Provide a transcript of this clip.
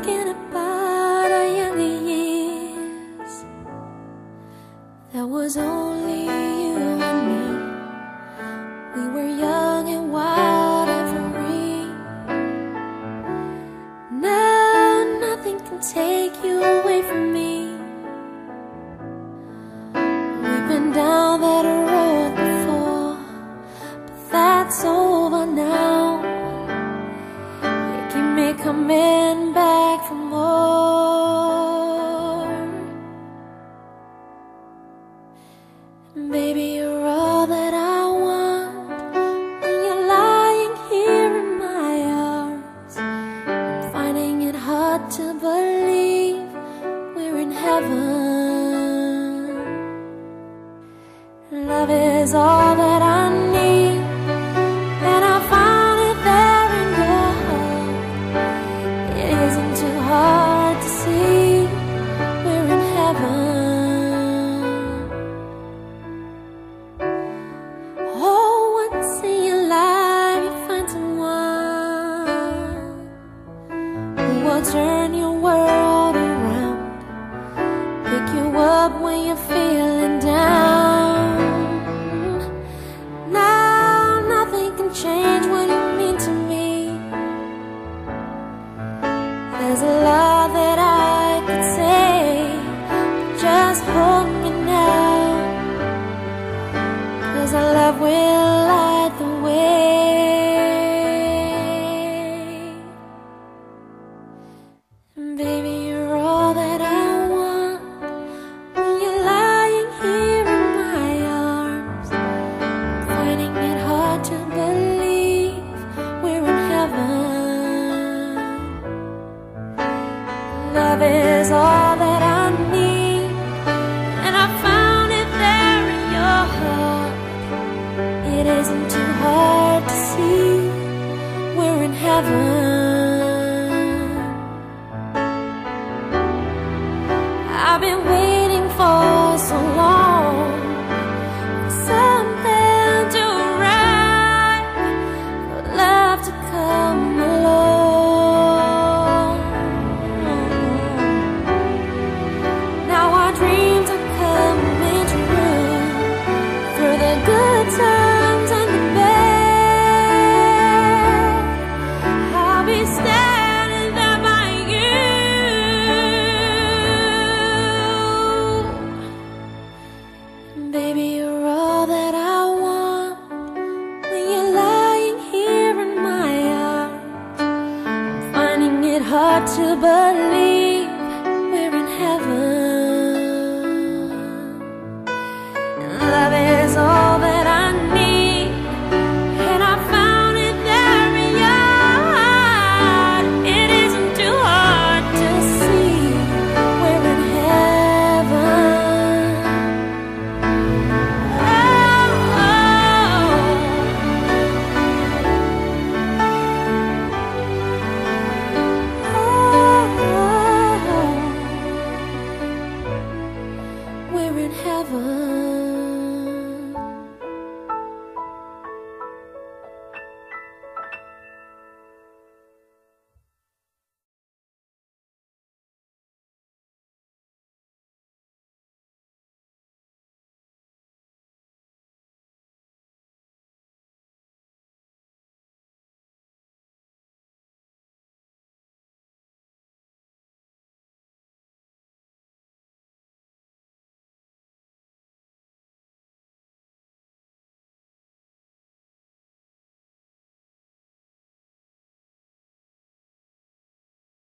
thinking about our younger years. There was only you and me. We were young and wild and free. Now nothing can take you away from me. We've been down that road before, but that's over now. You keep me coming back for more. Baby, you're all that I want. When you're lying here in my arms, I'm finding it hard to believe we're in heaven. Love is all that I need, and I found it there in your heart. It isn't too hard to see we're in heaven. Oh, once in your life you find someone who will turn your world around, pick you up when you're feeling down. Now nothing can change what you mean to me. There's a lot that I could say, but just hold me now, 'cause our love will light the way. Baby, you're all that I want. When you're lying here in my arms, I'm finding it hard to believe we're in heaven. Love is all that I need, and I found it there in your heart. It isn't too hard to see we're in heaven. I've been waiting for so long for something to arrive, for love to come along. Now our dreams are coming true, through the good times and the bad. I'll be standing there by you. Baby, you're all that I want. When you're lying here in my arms, I'm finding it hard to believe